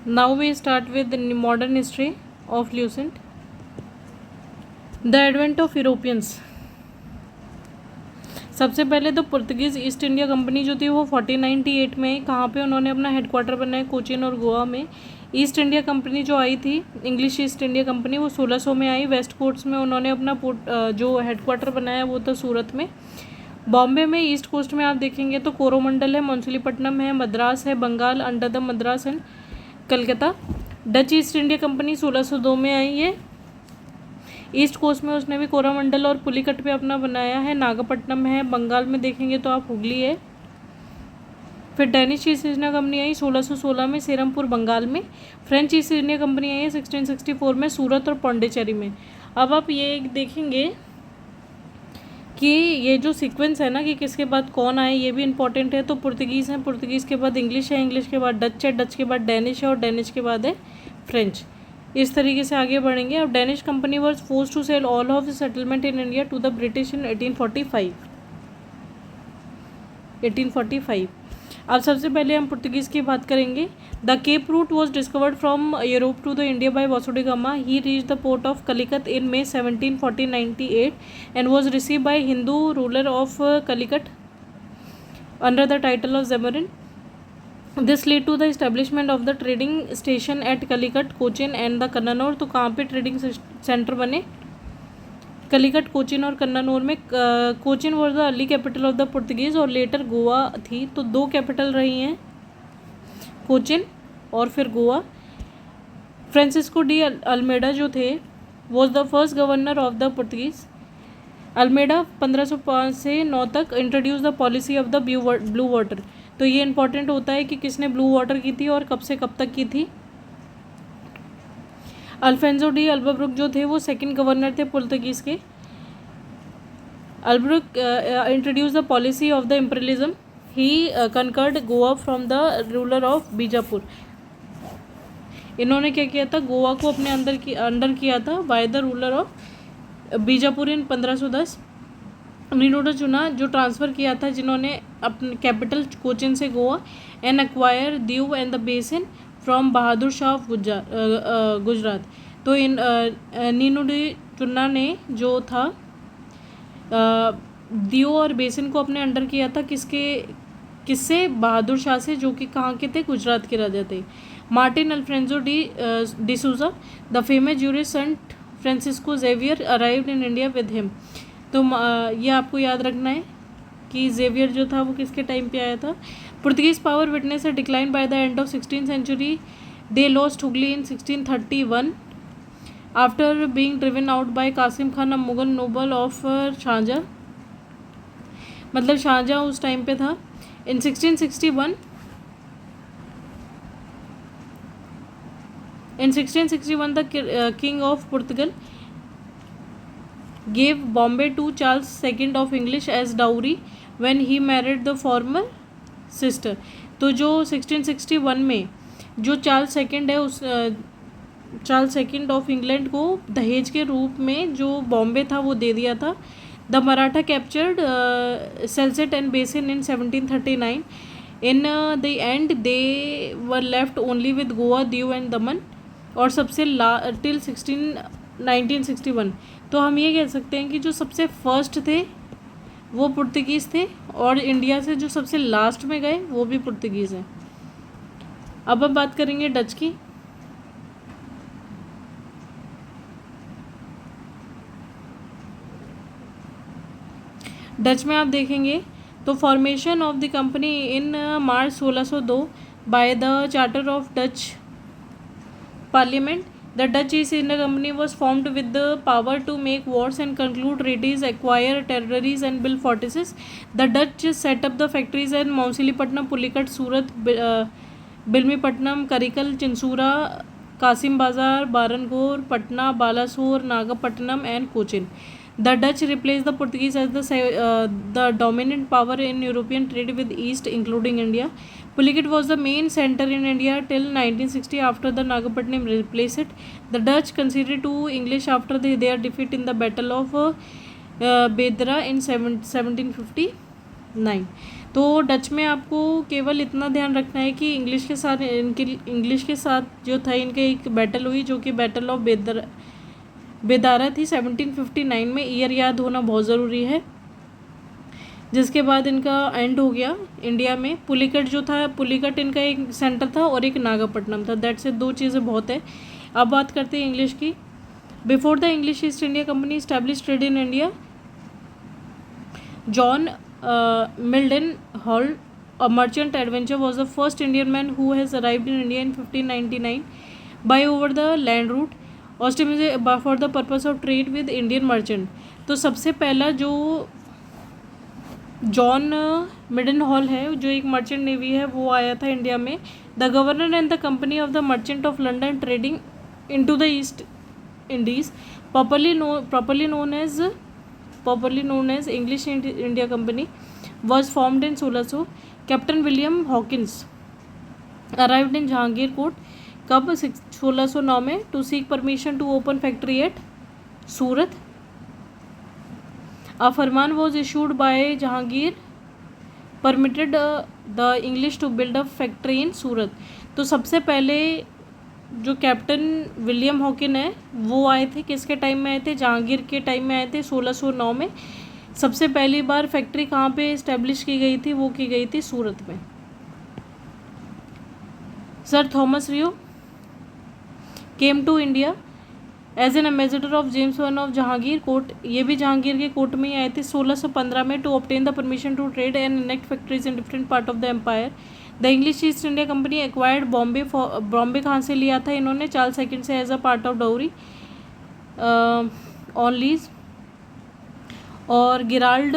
Now we start with the modern history of Lucent. The advent of Europeans. सबसे पहले तो Portuguese east India company जो थी वो 1498 में कहाँ पे उन्होंने अपना हेडक्वार्टर बनाया, कोचीन और गोवा में। ईस्ट इंडिया कंपनी जो आई थी, इंग्लिश ईस्ट इंडिया कंपनी, वो 1600 में आई। वेस्ट कोस्ट में उन्होंने अपना जो हेडक्वार्टर बनाया वो था सूरत में। बॉम्बे में ईस्ट कोस्ट में आप देखेंगे तो कोरोमंडल है, मछलीपट्टनम है, मद्रास है, Bengal, under the Madras and Calcutta. Dutch East India Company 1602 में आई है। ईस्ट कोस्ट में उसने भी कोरोमंडल और पुलिकट पे अपना बनाया है। नागपट्टनम है, बंगाल में देखेंगे तो आप हुगली है। फिर डेनिश ईस्ट इंडिया कंपनी आई 1616 में सेरमपुर बंगाल में। फ्रेंच ईस्ट इंडिया कंपनी आई है 1664 में सूरत और पौंडीचेरी में। अब आप ये देखेंगे कि ये जो सीक्वेंस है ना कि किसके बाद कौन आए, ये भी इंपॉर्टेंट है। तो पुर्तगीज़ है, पुर्तगीज़ के बाद इंग्लिश है, इंग्लिश के बाद डच है, डच के बाद डेनिश है और डेनिश के बाद है फ्रेंच। इस तरीके से आगे बढ़ेंगे। अब Danish company was forced to sell all of the settlement in India to the British in 1845। अब सबसे पहले हम पुर्तगीज़ की बात करेंगे। The Cape route was discovered from Europe to the India by Vasco da Gama. He reach the port of Calicut in May 1498 and was received by Hindu ruler of Calicut under the title of Zemarin. This led to the establishment of the trading station at Calicut, Cochin and the Kannanur। तो कहाँ पे trading centre बने? कलिकट, कोचिन और कन्नानौर में। Cochin was the early capital of the Portuguese और letter Goa थी। तो दो कैपिटल रही हैं, कोचिन और फिर गोवा। फ्रांसिस्को डी अल्मेडा जो थे was the first governor of the Portuguese. Almeida 1505 से 9 तक introduce the policy of the blue water. तो ये इंपॉर्टेंट होता है कि किसने ब्लू वाटर की थी और कब से कब तक की थी। अल्फेंजो डी अल्बब्रुक जो थे वो सेकंड गवर्नर थे पुर्तगीज़ के। Albuquerque introduce the policy of the imperialism. He conquered Goa from the ruler of Bijapur. इन्होंने क्या किया था, गोवा को अपने अंडर किया था by the ruler of Bijapur in 1510। इन्होंने चुना जो ट्रांसफ़र किया था, जिन्होंने अपने कैपिटल कोचिन से Goa and acquire Diu and the basin from Bahadur Shah of Gujarat. तो इन नीनुडी चुन्ना ने जो था दीव और बेसिन को अपने अंडर किया था, किससे? बहादुर शाह से, जो कि कहाँ के थे? गुजरात के राजा थे। Martin Alfonso de Souza the famous jurist Saint Francisco Xavier arrived in India with him. तो ये आपको याद रखना है कि जेवियर जो था वो किसके टाइम पे आया था। पुर्तगीज पावर विटनेस है decline by the end of 16th century। They lost Hooghly in 1631 after being driven out by Kasim Khan, a Mughal noble of Shahjahan. मतलब शाहजहाँ उस टाइम पे था। In 1661 the king of Portugal gave Bombay to Charles II of English as dowry when he married the former sister। तो जो 1661 में जो Charles second है, उस चार्ल्स सेकंड ऑफ इंग्लैंड को दहेज के रूप में जो बॉम्बे था वो दे दिया था। The Maratha captured Salsette and Bassein in 1739। In the end they were left only with Goa, Diu and Daman. और सबसे टिल 1961। तो हम ये कह सकते हैं कि जो सबसे फर्स्ट थे वो पुर्तगीज़ थे और इंडिया से जो सबसे लास्ट में गए वो भी पुर्तगीज़ हैं। अब हम बात करेंगे डच की। डच में आप देखेंगे तो formation of the company in March 1602 by the charter of Dutch parliament. The Dutch East India Company was formed with the power to make wars and conclude treaties, acquire territories and build fortresses. The Dutch set up the factories in Mausilipatnam, Pulicat, Surat, Bilmipatnam, Karikal, Chinsura, Kasim Bazar, Barangor, Patna, Balasore, Nagapatnam and Cochin. The Dutch replaced the Portuguese as the dominant power in European trade with East, including India. Pulicat was the main center in India till 1960 after the Nagapatnam replaced it. The Dutch conceded to English after their defeat in the Battle of Bedra in 1759. तो Dutch में आपको केवल इतना ध्यान रखना है कि English के साथ जो था इनके एक बैटल हुई, जो कि बैटल ऑफ बेदारा थी 1759 में। ईयर याद होना बहुत ज़रूरी है। जिसके बाद इनका एंड हो गया इंडिया में। पुलिकट जो था, पुलिकट इनका एक सेंटर था और एक नागापट्टनम था। दैट से 2 चीज़ें बहुत है। अब बात करते हैं इंग्लिश की। Before the English East India Company establish trade in India, John Mildenhall, a merchant adventurer, was the first Indian man who has arrived in India in 1599 by over the land route, ostensibly for the purpose of trade with Indian merchant। तो सबसे पहला जो John मिडन hall है, जो एक merchant navy है, वो आया था इंडिया में। The governor and the company of the merchant of London trading into the east Indies, properly known as English India Company, was formed in 1600। Captain William Hawkins arrived in Jahangir court कब? 1609 में, to seek permission to open factory at Surat. A farman was issued by Jahangir permitted the English to build a factory in Surat. तो सबसे पहले जो captain William Hawking है वो आए थे, किसके टाइम में आए थे? जहांगीर के टाइम में आए थे 1609 में। सबसे पहली बार फैक्ट्री कहाँ पे इस्टेब्लिश की गई थी? वो की गई थी सूरत में। Sir Thomas Roe came to India as an ambassador of James one of Jahangir court. ये भी जहांगीर के कोर्ट में ही आए थे 1615 में, to obtain the permission to trade and enact factories in different part of the empire. The English East India Company acquired Bombay. Bombay कहाँ से लिया था इन्होंने? चार्ल्स सेकंड से, as a part of dowry on lease. और गिराल्ड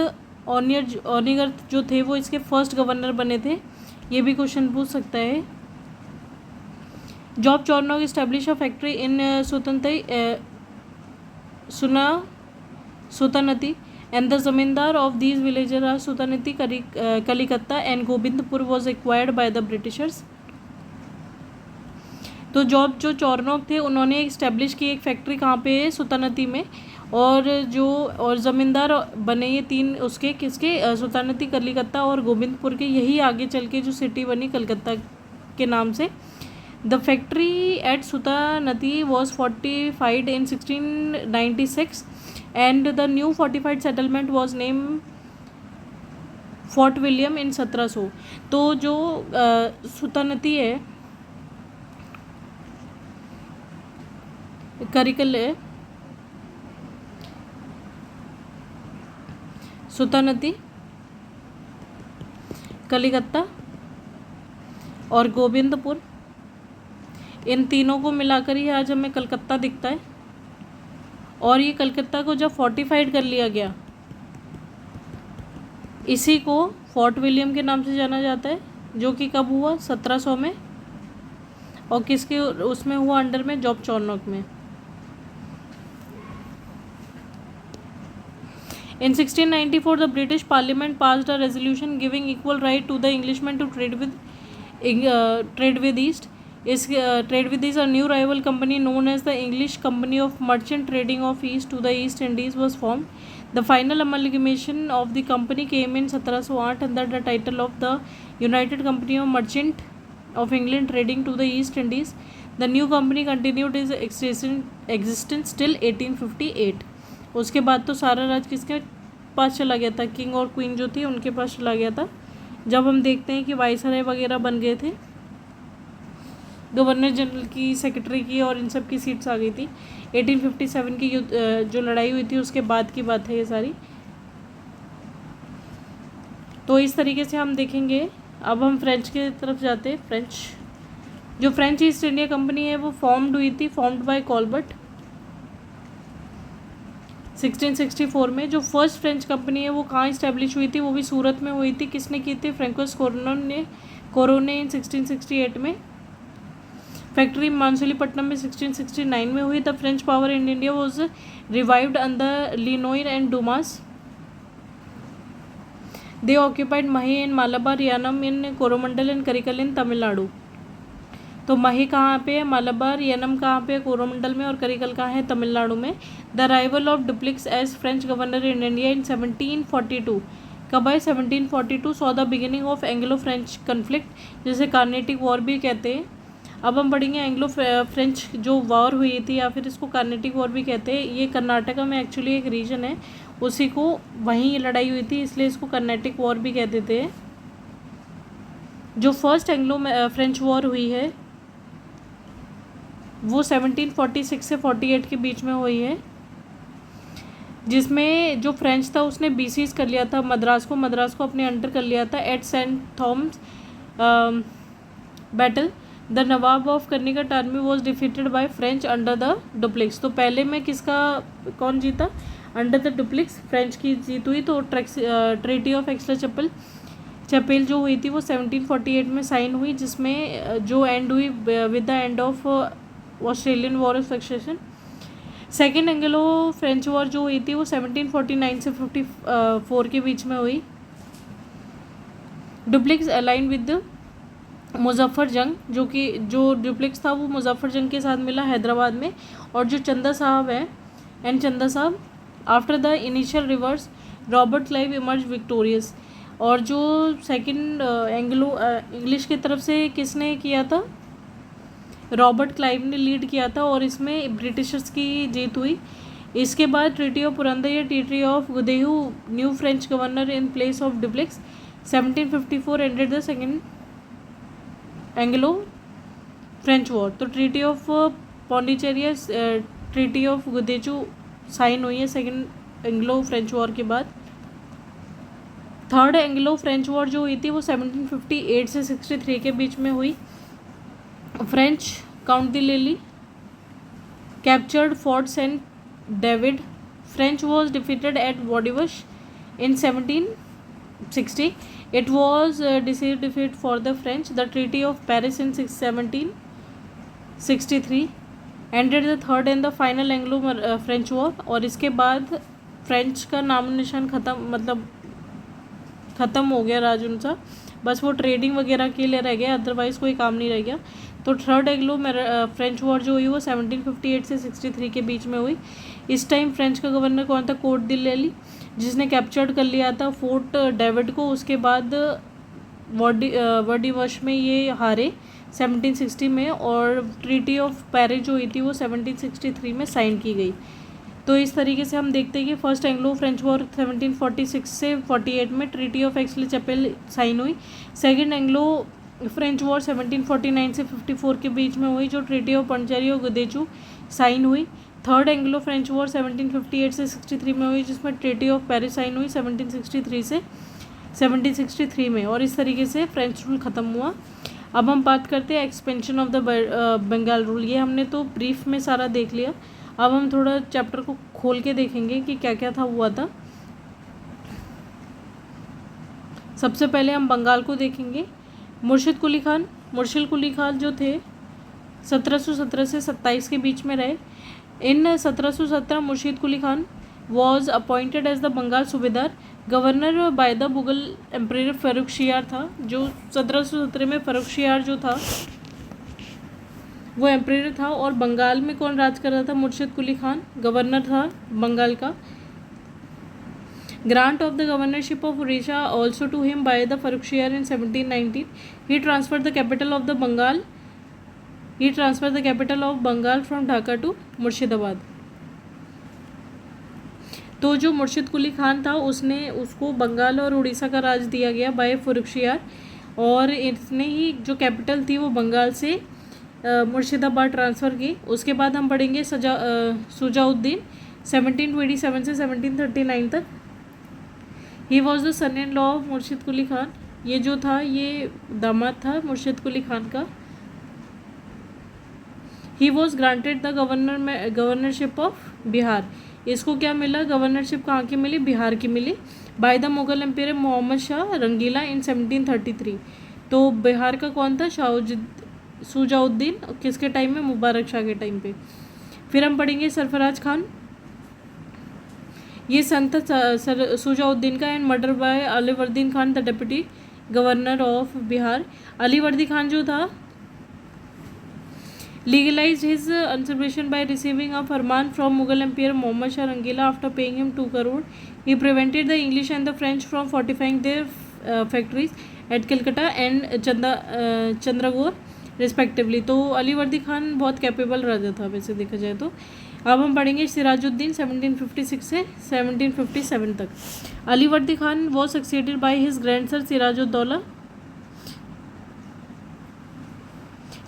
ऑनिगर्थ जो थे वो इसके फर्स्ट गवर्नर बने थे। ये भी क्वेश्चन पूछ सकता है। Job Charnock establish a factory in Sutanati and the zamindar of these villager are Sutanati Calcutta and Govindpur was acquired by the Britishers. तो जॉब जो चॉर्नोक थे उन्होंने इस्टेब्लिश की एक फैक्ट्री कहाँ पे है? सुतानती में। और ज़मींदार बने ये 3 उसके किसके? सुल्तानती कलिकत्ता और गोविंदपुर के। यही आगे चल के जो सिटी बनी कलकत्ता के नाम से। The factory at Sutanati was fortified in 1696 and the new fortified settlement was name Fort William in 1700। तो जो सुल्तानती है करिकल है, सुल्तानती कलिकत्ता और गोविंदपुर, इन तीनों को मिलाकर ही आज हमें कलकत्ता दिखता है। और ये कलकत्ता को जब फोर्टिफाइड कर लिया गया, इसी को फोर्ट विलियम के नाम से जाना जाता है, जो कि कब हुआ? 1700 में। और किसके उसमें हुआ? अंडर में, जॉब चॉर्नोक में। In 1694, the British Parliament passed a resolution giving equal right to the Englishmen to trade with East. Trade with East, a new rival company known as the English Company of Merchant Trading of East to the East Indies was formed. The final amalgamation of the company came in 1708 under the title of the United Company of Merchant of England Trading to the East Indies. The new company continued its existence till 1858. उसके बाद तो सारा राज किसके पास चला गया था? King और queen जो थी उनके पास चला गया था। जब हम देखते हैं कि वाइसराय वगैरह बन गए थे, गवर्नर जनरल की, सेक्रेटरी की और इन सब की सीट्स आ गई थी। 1857 की जो लड़ाई हुई थी उसके बाद की बात है ये सारी। तो इस तरीके से हम देखेंगे। अब हम फ्रेंच की तरफ जाते हैं। जो फ्रेंच ईस्ट इंडिया कंपनी है वो फॉर्म्ड हुई थी, फॉर्म्ड बाय कॉलबर्ट 1664 में। जो फर्स्ट फ्रेंच कंपनी है वो कहाँ इस्टेब्लिश हुई थी? वो भी सूरत में हुई थी। किसने की थी? फ्रैंकोस कोरोने इन 1668 में। फैक्ट्री मानसूलीपट्टनम में 1669 में हुई। The French power in India was revived under Lenoir and Dumas. They occupied Mahe in Malabar, Yanam in Coromandel and Karikal in Tamil Nadu. तो मही कहाँ पे है? मालाबार। यानम कहाँ पे है? कोरोमंडल में। और करिकल कहाँ है? तमिलनाडु में। The arrival of Dupleix as French governor in India in 1742। कब आए? 1742 saw the beginning of Anglo French conflict, जिसे कार्नेटिक वॉर भी कहते हैं। अब हम पढ़ेंगे एंग्लो फ्रेंच जो वॉर हुई थी, या फिर इसको कार्नेटिक वॉर भी कहते हैं। ये कर्नाटका में एक्चुअली एक रीजन है, उसी को वहीं ये लड़ाई हुई थी, इसलिए इसको कर्नाटिक वॉर भी कहते थे। जो फर्स्ट एंग्लो फ्रेंच वॉर हुई है वो 1746 से 48 के बीच में हुई है, जिसमें जो फ्रेंच था उसने बीसीज कर लिया था मद्रास को अपने अंडर कर लिया था at Saint Thomas battle. The nawab of Carnatic army was defeated by French under the Dupleix. तो पहले में कौन जीता? अंडर द डुप्लेक्स फ्रेंच की जीत हुई। तो ट्रीटी ऑफ एक्सला चपेल जो हुई थी वो 1748 में साइन हुई, जिसमें जो एंड हुई with the end of Australian war of succession. Second Anglo French war जो हुई थी वो 1749 से 54 के बीच में हुई। डुप्लेक्स अलाइन विद मुजफ्फर जंग, जो डुप्लेक्स था वो मुजफ्फर जंग के साथ मिला हैदराबाद में। और जो चंदा साहब after the initial reverse Robert Clive emerge victorious. और जो सेकंड एंग्लो इंग्लिश की तरफ से किसने किया था? रॉबर्ट क्लाइव ने लीड किया था, और इसमें ब्रिटिशर्स की जीत हुई। इसके बाद ट्रीटी ऑफ पुरंदर या treaty of Godeheu new French governor in place of Dupleix. 1754 ended the second Anglo French war. तो treaty of Pondicherry treaty of Godeheu sign हुई है सेकेंड एंग्लो फ्रेंच वॉर के बाद। थर्ड एंग्लो फ्रेंच वॉर जो हुई थी वो 1758 से 63 के बीच में हुई। French Count de Lally captured Fort Saint David. French was defeated at Wandiwash in 1760. It was decisive defeat for the French. The Treaty of Paris in 1763 ended the third and the final Anglo French War. और इसके बाद French का नाम निशान ख़त्म हो गया राज उनका, बस वो ट्रेडिंग वगैरह के लिए रह गया, अदरवाइज़ कोई काम नहीं रह गया। तो थर्ड एंग्लो फ्रेंच वॉर जो हुई वो 1758 से 63 के बीच में हुई। इस टाइम फ्रेंच का गवर्नर कौन था? कोर्ट दी लैली, जिसने कैप्चर्ड कर लिया था फोर्ट डेविड को। उसके बाद वॉडिवश में ये हारे 1760 में, और ट्रीटी ऑफ पेरिस जो हुई थी वो 1763 में साइन की गई। तो इस तरीके से हम देखते हैं कि फर्स्ट एंग्लो फ्रेंच वॉर 1746 से 48 में ट्रीटी ऑफ एक्सले चपेल साइन हुई। सेकेंड एंग्लो फ्रेंच वॉर 1749 से 54 के बीच में हुई, जो ट्रीटी ऑफ पौंडीचेरी और गुदेचू साइन हुई। थर्ड एंग्लो फ्रेंच वॉर 1758 से 63 में हुई, जिसमें ट्रीटी ऑफ पेरिस साइन हुई 1763 में, और इस तरीके से फ्रेंच रूल ख़त्म हुआ। अब हम बात करते हैं expansion of the Bengal rule. ये हमने तो ब्रीफ में सारा देख लिया, अब हम थोड़ा चैप्टर को खोल के देखेंगे कि क्या क्या हुआ था। सबसे पहले हम बंगाल को देखेंगे। मुर्शिद कुली खान जो थे 1717 से 27 के बीच में रहे। In 1717 Murshid Quli Khan was appointed as the Bengal subedar governor by the Mughal emperor Farrukhsiyar था। जो 1717 में फर्रुखशियार जो था वो एम्परर था, और बंगाल में कौन राज कर रहा था? मुर्शिद कुली खान गवर्नर था बंगाल का। Grant of the governorship of Orissa also to him by the Farrukhsiyar in 1719. He transferred the capital of Bengal from Dhaka to Murshidabad. तो जो मुर्शिद कुली खान था उसको बंगाल और उड़ीसा का राज दिया गया बाय फर्रुखशियार, और इसने ही जो कैपिटल थी वो बंगाल से मुर्शिदाबाद ट्रांसफ़र की। उसके बाद हम पढ़ेंगे सुजाउद्दीन 1727 से 1739 तक। He was the son in law of Murshid Quli Khan. ये जो था ये दामाद था मुर्शिद कुली खान का। He was granted the governorship of Bihar. इसको क्या मिला? गवर्नरशिप कहाँ की मिली? बिहार की मिली, by the Mughal empire Mohammad Shah Rangila in 1733। तो बिहार का कौन था? सुजाउद्दीन। किसके टाइम में? मुबारक शाह के टाइम पे। फिर हम पढ़ेंगे सरफराज खान। ये सन था सुजाउद्दीन का, and murder by Alivardi Khan the deputy governor of Bihar. Alivardi Khan जो था legalized his usurpation by receiving a farman from Mughal Emperor Muhammad Shah Rangila after paying him 2 crore. He prevented the English and the French from fortifying their factories at Calcutta and Chandragore respectively. तो अली वर्दी खान बहुत capable राजा था वैसे देखा जाए तो. अब हम पढ़ेंगे सिराजुद्दीन 1756 से 1757 तक. Alivardi Khan was succeeded by his grandson Sirajuddaula.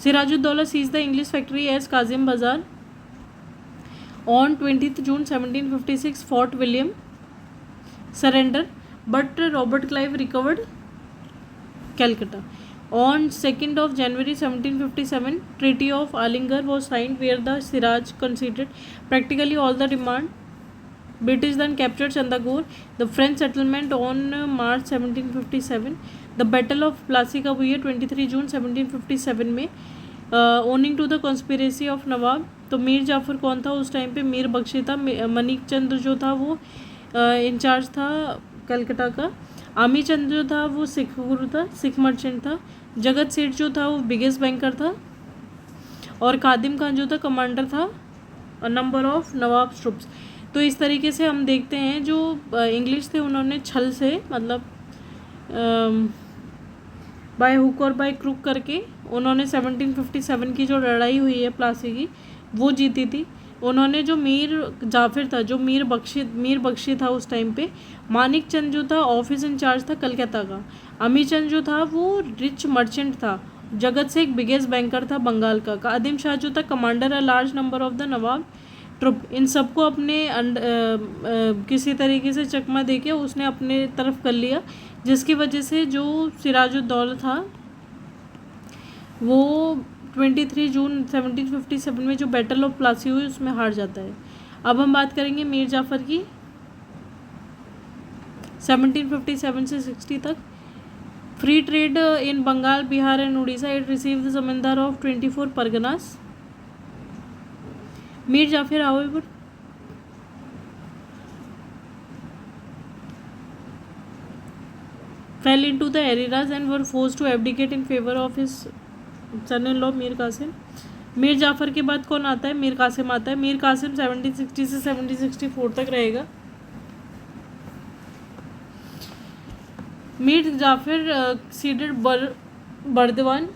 Sirajuddaula seized the English factory as Kasim Bazar on 20 June 1756. Fort William surrender but Robert Clive recovered Calcutta. On 2nd of January 1757, Treaty of Aligarh was signed where the Siraj conceded practically all the demand. British then captured Chandragore. The French settlement on March 1757. The Battle of Plassey कब हुई है 23 June 1757 में. Owing to the conspiracy of नवाब. तो मीर जाफ़र कौन था उस time पे? मीर बख्शी था. मनिक चंद्र जो था वो इंचार्ज था कलकत्ता का. आमी चंद जो था वो सिख गुरु था, सिख मर्चेंट था. जगत सेठ जो था वो बिगेस्ट बैंकर था. और कादिम खान जो था कमांडर था नंबर ऑफ नवाब ट्रुप्स. तो इस तरीके से हम देखते हैं जो इंग्लिश थे उन्होंने छल से मतलब बाय हुक और बाय क्रुक करके उन्होंने 1757 की जो लड़ाई हुई है प्लासी की वो जीती थी. उन्होंने जो मीर जाफिर था जो मीर बख्शी था उस टाइम पे. मानिक चंद जो था ऑफिस इंचार्ज था कलकत्ता का. अमी चंद जो था वो रिच मर्चेंट था. जगत से एक बिगेस्ट बैंकर था बंगाल का. कादिम शाह जो था commander a large number of the nawab troop. इन सबको अपने किसी तरीके से चकमा देके उसने अपने तरफ कर लिया जिसकी वजह से जो सिराजुद्दौला था वो 23 जून 1757 में जो बैटल ऑफ प्लासी हुई उसमें हार जाता है. अब हम बात करेंगे मीर जाफ़र की 1757 से 60 तक. Free trade in Bengal, Bihar and Orissa. It receive the zamindar of 24 Parganas. Mir Jafar however fell into the eras and were forced to abdicate in favor of his son-in-law Mir Qasim. Mir Jafar के बाद कौन आता है? मीर कासिम आता है. मीर कासिम 1760 से 1764 तक रहेगा. मीर जाफ़र सीडेड बर्दवान,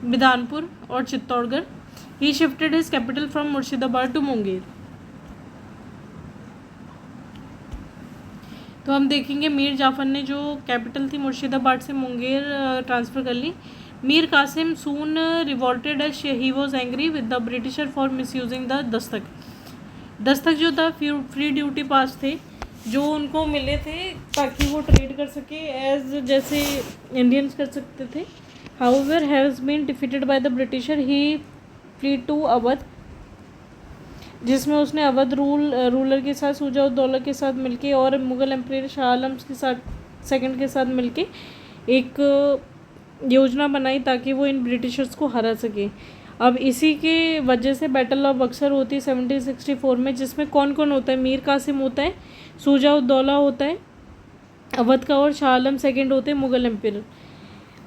बिधानपुर और Chittorgarh. He shifted his capital from Murshidabad to Munger. तो हम देखेंगे मीर जाफ़र ने जो कैपिटल थी मुर्शिदाबाद से मुंगेर ट्रांसफ़र कर ली. Mir Kasim soon revolted as he was angry with the Britisher for misusing the dastak. दस्तक जो था फ्री ड्यूटी पास थे जो उनको मिले थे ताकि वो ट्रेड कर सके एज जैसे इंडियंस कर सकते थे. However has been defeated by the britisher. He flee to Awadh जिसमें उसने अवध रूलर के साथ शुजा-उद-दौला के साथ मिलके और मुग़ल एम्परर शाह आलम के साथ सेकंड के साथ मिलके एक योजना बनाई ताकि वो इन ब्रिटिशर्स को हरा सके. अब इसी के वजह से बैटल ऑफ बक्सर होती है 1764 में जिसमें कौन कौन होता है? मीर कासिम होता है, शुजा-उद-दौला होता है अवध का और शाह आलम सेकंड होते हैं मुग़ल एम्परर.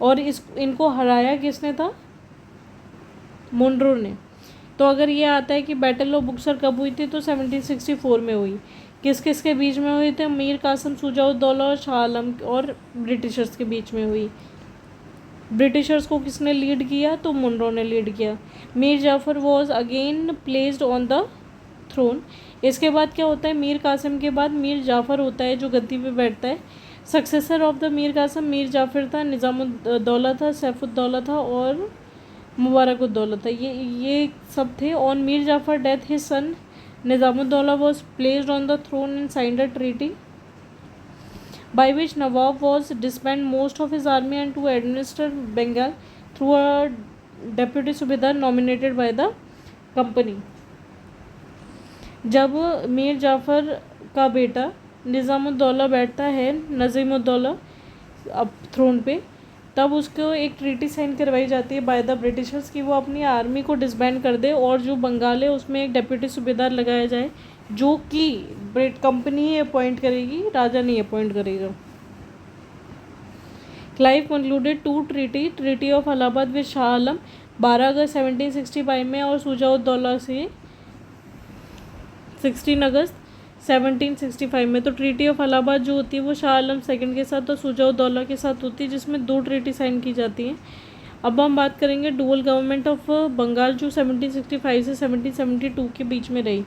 और इनको हराया किसने था? मुनरो ने. तो अगर ये आता है कि बैटल ऑफ बक्सर कब हुई थी तो 1764 में हुई. किस किस के बीच में हुई थी? मीर कासिम, शुजा-उद-दौला और शाह आलम और ब्रिटिशर्स के बीच में हुई. ब्रिटिशर्स को किसने लीड किया? तो मुनरो ने लीड किया. Mir Jafar was again placed on the throne. इसके बाद क्या होता है? मीर कासिम के बाद मीर जाफ़र होता है जो गद्दी पे बैठता है. Successor of the Mir Qasim Mir Jafar था, निज़ामुद्दौला था, सैफुद्दौला था और मुबारकुद्दौला था. ये सब थे. On Mir Jafar death his son Nizamuddaula was placed on the throne and signed a treaty by which Nawab was disband most of his army and to administer Bengal through a deputy subedar nominated by the company. जब मीर जाफ़र का बेटा निज़ामुद्दौला बैठता है नज़ीमुद्दौला अब throne पे तब उसको एक ट्रीटी साइन करवाई जाती है बाय द ब्रिटिशर्स कि वो अपनी आर्मी को डिसबैंड कर दे और जो बंगाल है उसमें एक डेप्यूटी सूबेदार लगाया जाए जो कि कंपनी ही अपॉइंट करेगी, राजा नहीं अपॉइंट करेगा. Clive concluded 2 treaty of Allahabad with Shah Alam अगस्त 1765 में और शुजा-उद-दौला से 16 अगस्त 1765 में। तो ट्रीटी ऑफ इलाहाबाद जो होती है वो शाह आलम सेकंड के साथ और शुजा-उद-दौला के साथ होती है, जिसमें 2 ट्रीटी साइन की जाती हैं। अब हम बात करेंगे डुअल गवर्नमेंट ऑफ बंगाल जो 1765 से 1772 के बीच में रही।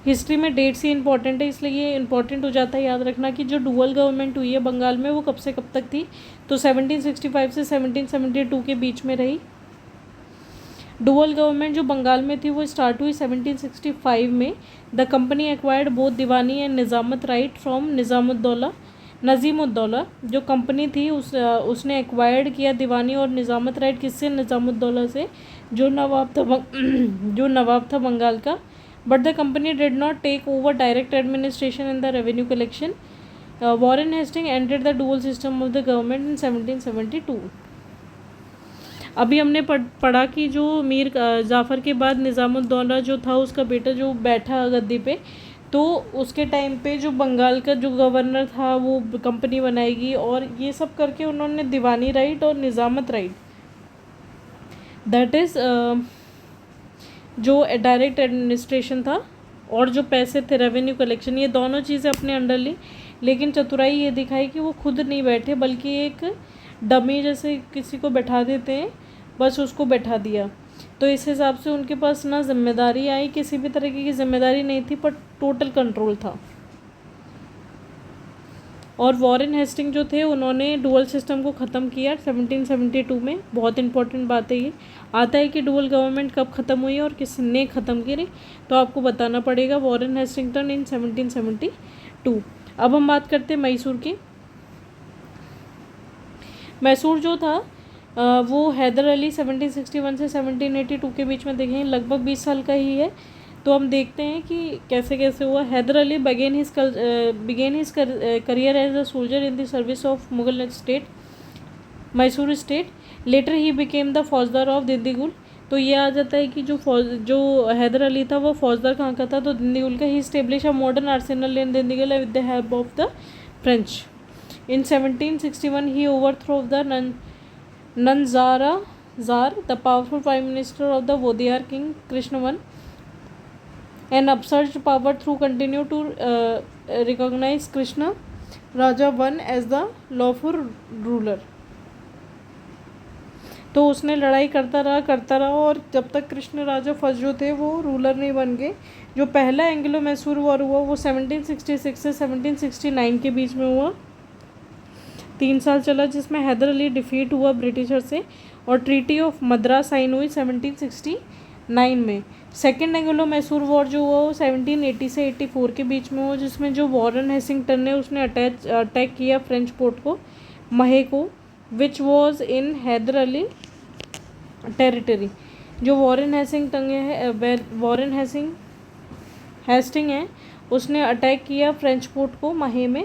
हिस्ट्री में डेट्स ही इंपॉर्टेंट है, इसलिए ये इंपॉर्टेंट हो जाता है याद रखना कि जो डुअल गवर्नमेंट हुई है बंगाल में वो कब से कब तक थी। तो 1765 से 1772 के बीच में रही। डुअल गवर्नमेंट जो बंगाल में थी वो स्टार्ट हुई 1765 में। The company acquired both diwani and nizamat right from Najimuddaula. जो कंपनी थी उसने एक्वायर्ड किया दीवानी और निज़ामत राइट किससे? निज़ामुद्दौला से, जो नवाब था बंगाल का। But the company did not take over direct administration in the revenue collection. Warren Hasting ended the dual system of the government in 1772। अभी हमने पढ़ा कि जो मीर जाफ़र के बाद निज़ामुद्दौला जो था उसका बेटा जो बैठा गद्दी पे, तो उसके टाइम पे जो बंगाल का जो गवर्नर था वो कंपनी बनाएगी और ये सब करके उन्होंने दीवानी राइट और निज़ामत राइट, दैट इज़ जो डायरेक्ट एडमिनिस्ट्रेशन था और जो पैसे थे रेवेन्यू कलेक्शन, ये दोनों चीज़ें अपने अंडर ली। लेकिन चतुराई ये दिखाई कि वो खुद नहीं बैठे बल्कि एक डमी जैसे किसी को बैठा देते हैं, बस उसको बैठा दिया। तो इस हिसाब से उनके पास ना जिम्मेदारी आई, किसी भी तरीके की जिम्मेदारी नहीं थी, पर टोटल कंट्रोल था। और वॉरेन हेस्टिंग जो थे उन्होंने डुअल सिस्टम को ख़त्म किया 1772 में। बहुत इंपॉर्टेंट बात है ये। आता है कि डुअल गवर्नमेंट कब ख़त्म हुई और किसने ख़त्म की, तो आपको बताना पड़ेगा। वॉरेन हेस्टिंगटन इन 1772। अब हम बात करते हैं मैसूर की। मैसूर जो था वो हैदर अली 1761 से 1782 के बीच में देखें लगभग 20 साल का ही है। तो हम देखते हैं कि कैसे कैसे हुआ। Hyder Ali began his career as a soldier in the service of Mughal state Mysore state. Later he became the faujdar of Dindigul. तो ये आ जाता है कि जो हैदर अली था वो फौजदार कहाँ का था? तो दिंदीगुल का। He establish a modern arsenal in Dindigul with the help of the French. In 1761, he overthrew the Nanzar, the powerful prime minister of the Vodiyar king Krishnavan, and upsurged power through continued to recognize Krishna Raja I as the lawful ruler. तो उसने लड़ाई करता रहा और जब तक कृष्ण राजा first जो थे वो रूलर नहीं बन गए। जो पहला एंग्लो मैसूर वॉर हुआ वो 1766 से 1769 के बीच में हुआ, 3 साल चला, जिसमें हैदर अली डिफीट हुआ ब्रिटिशर से और ट्रीटी ऑफ मद्रास साइन हुई 1769 में। सेकेंड एंग्लो मैसूर वॉर जो हुआ वो 1780 से 84 के बीच में हुआ, जिसमें जो वॉरेन हेस्टिंगटन ने उसने अटैक किया फ्रेंच पोर्ट को, महे को, which was in Hyder Ali territory. जो वॉरेन हेस्टिंग है उसने अटैक किया फ्रेंच पोर्ट को महे में,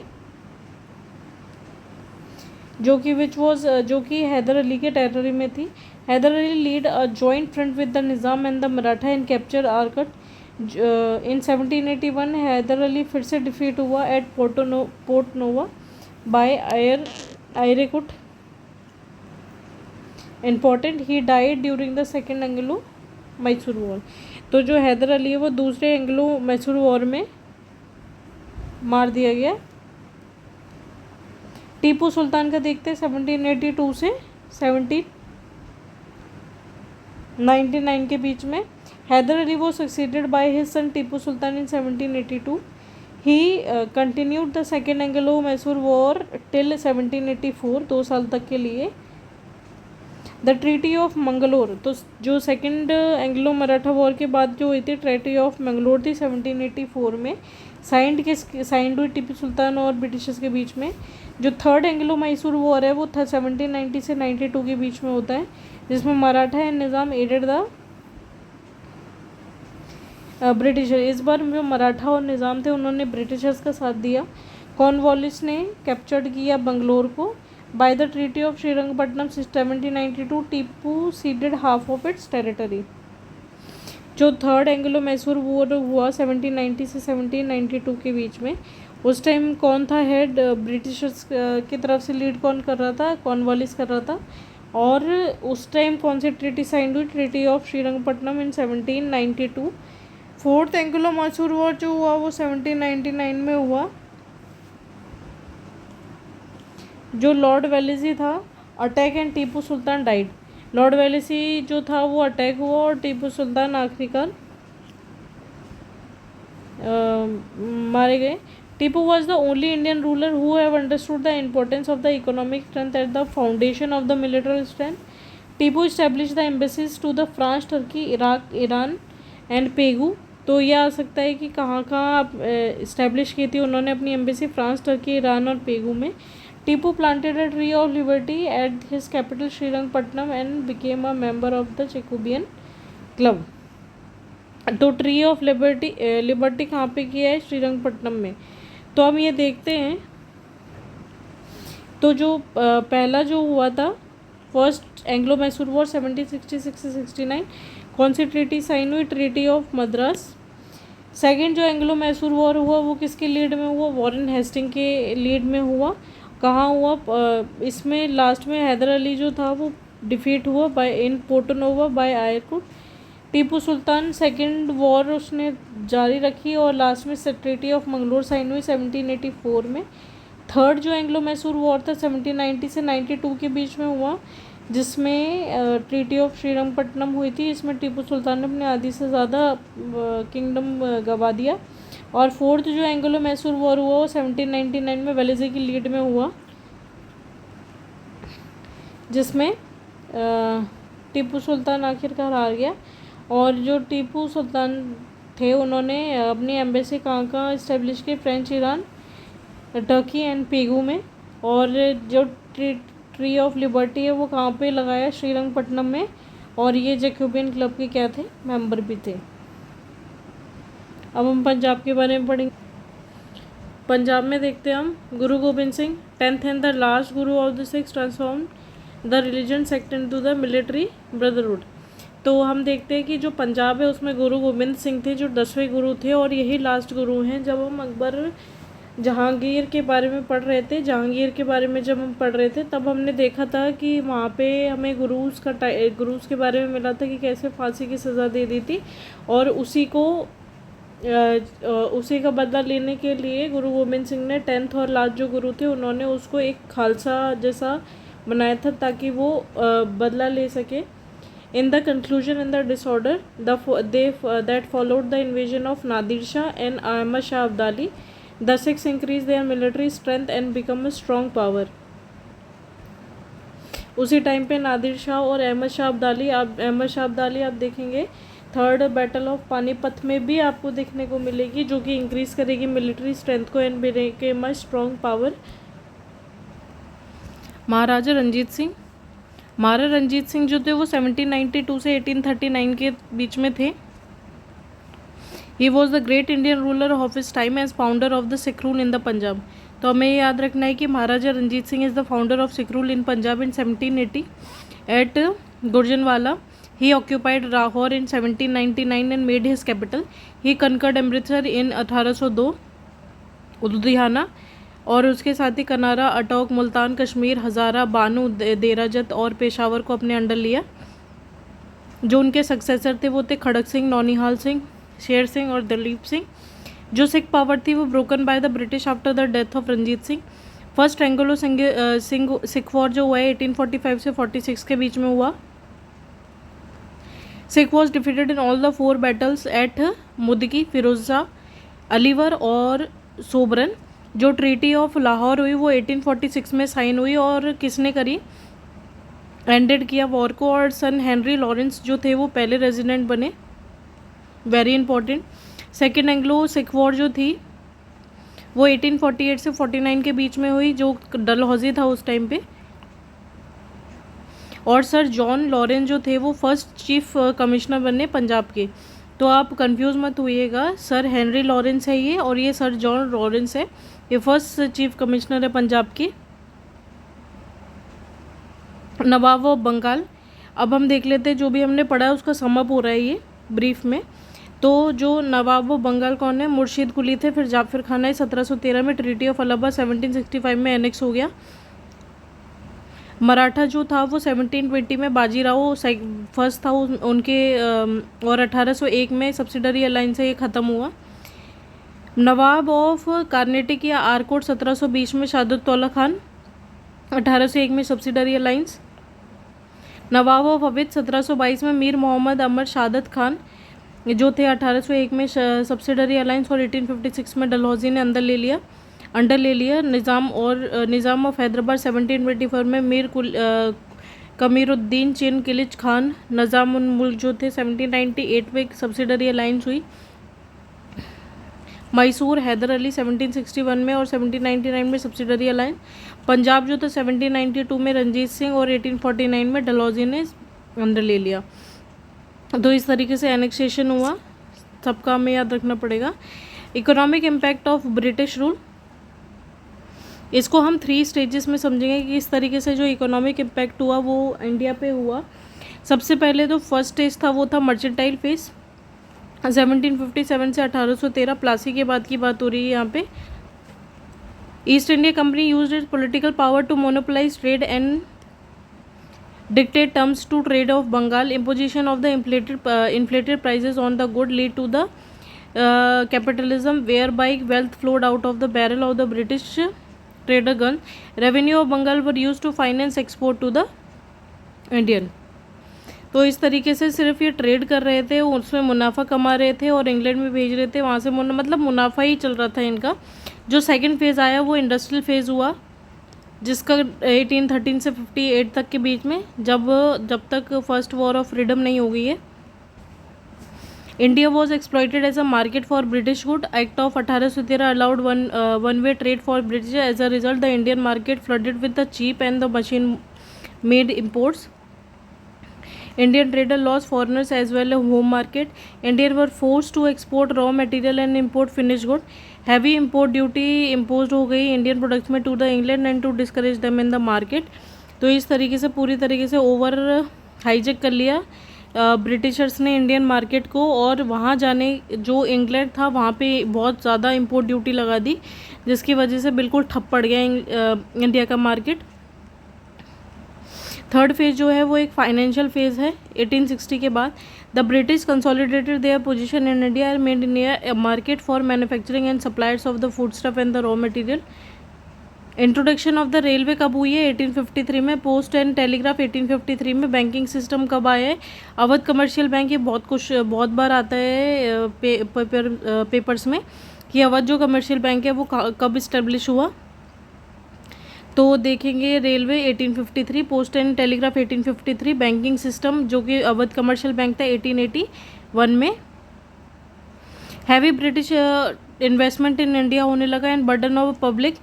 जो कि हैदर अली के टेरिटरी में थी। Hyder Ali lead a joint front with the Nizam and the Maratha in capture Arcot. In 1781 Hyder Ali फिर से डिफीट हुआ at Porto Novo by Eyre Coote. Important, he died during the second Anglo Mysore war. तो जो हैदर अली है वो दूसरे एंग्लो मैसूर वॉर में मार दिया गया। टीपू सुल्तान का देखते हैं 1782 से 1799 के बीच में। हैदर अली वो succeeded by his son Tipu Sultan in 1782। He continued the second Anglo Mysore war till 1784, 2 साल तक के लिए। द ट्रीटी ऑफ मंगलोर, तो जो सेकेंड एंग्लो मराठा वॉर के बाद जो हुई थी ट्रीटी ऑफ मंगलोर थी 1784 में, साइंड हुई टीपू सुल्तान और ब्रिटिशर्स के बीच में। जो थर्ड एंग्लो मैसूर वॉर है वो 1790 से 92 के बीच में होता है, जिसमें Maratha and Nizam aided the britisher. इस बार जो मराठा और निज़ाम थे उन्होंने ब्रिटिशर्स का साथ दिया। कॉर्नवालिस ने कैप्चर्ड किया बंगलोर को। By the treaty of Srirangapatnam 1792 Tipu ceded half of its territory. जो थर्ड एंग्लो मैसूर वॉर हुआ 1790 से 1792 के बीच में, उस टाइम कौन था हेड? ब्रिटिशर्स की तरफ से लीड कौन कर रहा था? कॉर्नवालिस कर रहा था। और उस टाइम कौन सी ट्रीटी साइन हुई? Treaty of Srirangapatnam in 1792। Fourth Anglo Mysore war जो हुआ वो 1799 में हुआ। जो लॉर्ड वेलेस्ली था, attack and Tipu Sultan died. Lord Wellesley जो था वो अटैक हुआ और टीपू सुल्तान आखिरकार मारे गए। Tipu was the only Indian ruler who have understood the importance of the economic strength at the foundation of the military strength. Tipu establish the embassies to the France, Turkey, Iraq, Iran and Pegu. तो ये आ सकता है कि कहाँ कहाँ establish की थी उन्होंने अपनी एम्बेसी? फ्रांस, टर्की, ईरान और पेगू में। Tipu planted a tree of liberty at his capital Srirangapatnam and became a member of the Jacobin club. तो ट्री ऑफ लिबर्टी कहाँ पे किया है? श्रीरंगपट्टनम में। तो हम ये देखते हैं, तो जो पहला जो हुआ था फर्स्ट एंग्लो मैसूर वॉर 1766 से 69, कौन सी ट्रीटी साइन हुई? Treaty of Madras. सेकंड जो एंग्लो मैसूर वॉर हुआ वो किसके लीड में हुआ? वॉरेन हेस्टिंग के लीड में हुआ। कहाँ हुआ? इसमें लास्ट में हैदर अली जो था वो डिफीट हुआ बाय इन Porto novo bye आयरकुट। Tipu Sultan second war उसने जारी रखी और लास्ट में ट्रीटी ऑफ मंगलोर साइन हुई 1784 में। थर्ड जो एंग्लो मैसूर वॉर था 1790 से 92 के बीच में हुआ, जिसमें ट्रीटी ऑफ श्रीरंगपट्टनम हुई थी। इसमें टीपू सुल्तान ने अपने आधी से ज़्यादा किंगडम गवा दिया। और फोर्थ जो एंग्लो मैसूर वॉर हुआ वो 1799 में वेलेस्ली की लीड में हुआ, जिसमें टीपू सुल्तान आखिरकार हार गया। और जो टीपू सुल्तान थे उन्होंने अपनी एम्बेसी कहाँ कहाँ इस्टेब्लिश की? French, Iran, Turkey and Pegu में। और जो ट्री ऑफ लिबर्टी है वो कहाँ पे लगाया? श्रीरंगपट्टनम में। और ये जैकोबियन क्लब के क्या थे? मेंबर भी थे। अब हम पंजाब के बारे में पढ़ेंगे। पंजाब में देखते हैं हम Guru Gobind Singh 10th and the last guru of the Sikhs transform the religion sect into the military brotherhood. तो हम देखते हैं कि जो पंजाब है उसमें गुरु गोबिंद सिंह थे जो 10वें गुरु थे और यही लास्ट गुरु हैं। जब हम अकबर जहांगीर के बारे में पढ़ रहे थे, जहांगीर के बारे में जब हम पढ़ रहे थे तब हमने देखा था कि वहाँ पे हमें गुरूज़ के बारे में मिला था कि कैसे फांसी की सज़ा दे दी थी। और उसी का बदला लेने के लिए गुरु गोबिंद सिंह ने 10th और लास्ट जो गुरु थे उन्होंने उसको एक खालसा जैसा बनाया था ताकि वो बदला ले सके। In the conclusion in the disorder that followed the invasion of Nadir Shah and Ahmad Shah Abdali, the Sikhs increase their military strength and become a strong power. उसी टाइम पे नादिर शाह और अहमद शाह अब्दाली आप देखेंगे थर्ड बैटल ऑफ पानीपत में भी आपको देखने को मिलेगी, जो कि इंक्रीज करेगी मिलिट्री स्ट्रेंथ को and become a strong power. Maharaja Ranjit Singh जो थे वो 1792 से 1839 के बीच में थे। He was the great Indian ruler of his time as founder of the Sikh rule in the Punjab. तो हमें याद रखना है कि Maharaja Ranjit Singh is the founder of Sikh rule in Punjab in 1780 at Gujranwala. He occupied Lahore in 1799 and made his capital. He conquered Amritsar in 1802, Ludhiana और उसके साथ ही कनारा, अटोक, मुल्तान, कश्मीर, हज़ारा, बानू, देराजत और पेशावर को अपने अंडर लिया। जो उनके सक्सेसर थे वो थे खड़क सिंह, नौनिहाल सिंह, शेर सिंह और दलीप सिंह। जो सिख पावर थी वो broken by the British after the death of Ranjit Singh. First Anglo Sikh war जो हुआ है 1845 से 46 के बीच में हुआ। Sikh was defeated in all the 4 battles at Mudki, Firoza, Aliwal और सोबरन। जो ट्रीटी ऑफ लाहौर हुई वो 1846 में साइन हुई और किसने करी? एंडेड किया वॉर को। और सन हेनरी लॉरेंस जो थे वो पहले रेजिडेंट बने, very important. Second Anglo Sikh war जो थी वो 1848 से 49 के बीच में हुई, जो डलहौजी था उस टाइम पे। और सर जॉन लॉरेंस जो थे वो फर्स्ट चीफ कमिश्नर बने पंजाब के। तो आप कंफ्यूज मत होइएगा, सर हेनरी लॉरेंस है ये और ये सर जॉन लॉरेंस है, ये फर्स्ट चीफ कमिश्नर है पंजाब के। नवाब ऑफ बंगाल, अब हम देख लेते हैं जो भी हमने पढ़ा है उसका समअप हो रहा है ये ब्रीफ में। तो जो नवाब ऑफ बंगाल कौन है? मुर्शीद कुली थे। फिर जाफर खान है 1713 में, ट्रीटी ऑफ अलाहाबाद 1765 में एनेक्स हो गया। मराठा जो था वो 1720 में बाजीराव फर्स्ट था उनके, और 1801 में सब्सिडरी अलायंस से ये ख़त्म हुआ। नवाब ऑफ कार्नेटिक या आरकोट 1720 में शहादतौला खान, 1801 में subsidiary alliance. Nawab of Awadh 1722 में मीर मोहम्मद अमर शहादत खान जो थे 1801 में सब्सिडरी अलायंस, और 1856 में डलहौजी ने अंडर ले लिया। निज़ाम ऑफ हैदराबाद 1724 में मीर कमीरुद्दीन चिन किलिच खान निज़ाम उल मुल्क जो थे 1798 में सब्सिडरी अलायंस हुई। मैसूर हैदर अली 1761 में और 1799 में सब्सिडरी अलायंस। पंजाब जो था 1792 में रंजीत सिंह और 1849 में डलहौजी ने अंडर ले लिया। तो इस तरीके से एनेक्सेशन हुआ, सबका हमें याद रखना पड़ेगा। Economic impact of British rule, इसको हम 3 स्टेजेस में समझेंगे कि इस तरीके से जो इकोनॉमिक इम्पैक्ट हुआ वो इंडिया पे हुआ। सबसे पहले तो फर्स्ट स्टेज था वो था मर्चेंटाइल फेज, 1757 से 1813, प्लासी के बाद की बात हो रही है यहाँ पे। East India Company used its political power to monopolise trade and dictate terms to trade of Bengal. Imposition of the inflated prices on the good lead to the capitalism whereby wealth flowed out of the barrel of the British trader gun. Revenue of Bengal were used to finance export to the Indian. तो इस तरीके से सिर्फ ये trade कर रहे थे, उसमें मुनाफा कमा रहे थे और इंग्लैंड में भेज रहे थे, वहाँ से मतलब मुनाफा ही चल रहा था इनका। जो सेकंड फेज़ आया वो इंडस्ट्रियल फेज़ हुआ, जिसका 1813 से 58 तक के बीच में, जब तक फर्स्ट वॉर ऑफ फ्रीडम नहीं हो गई है। India was exploited as a market for British good. Act of 1813 allowed one way trade for British. As a result the Indian market flooded with the cheap and the machine made imports. Indian trader lost foreigners as well as home market. Indians were forced to export raw material and import finished good. Heavy import duty imposed हो गई Indian products में to the England and to discourage them in the market. तो इस तरीके से पूरी तरीके से ओवर हाईजेक कर लिया ब्रिटिशर्स ने इंडियन मार्केट को, और वहाँ जाने जो इंग्लैंड था वहाँ पे बहुत ज़्यादा इम्पोर्ट ड्यूटी लगा दी, जिसकी वजह से बिल्कुल ठप पड़ गया इंडिया का मार्केट। थर्ड फेज़ जो है वो एक फाइनेंशियल फेज़ है। 1860 के बाद the British consolidated their position in India and made India market for manufacturing and suppliers of the food stuff and the raw material. Introduction of the railway कब हुई है? 1853 में। पोस्ट एंड टेलीग्राफ 1853 में। Banking system कब आया है? Awadh commercial bank. ये बहुत बार आता है पेपर्स में कि अवध जो कमर्शियल बैंक है वो कब इस्टेब्लिश हुआ। तो देखेंगे railway 1853, post and telegraph 1853, banking system जो कि अवध कमर्शियल बैंक था 1881 में। Heavy British investment in India होने लगा and burden of public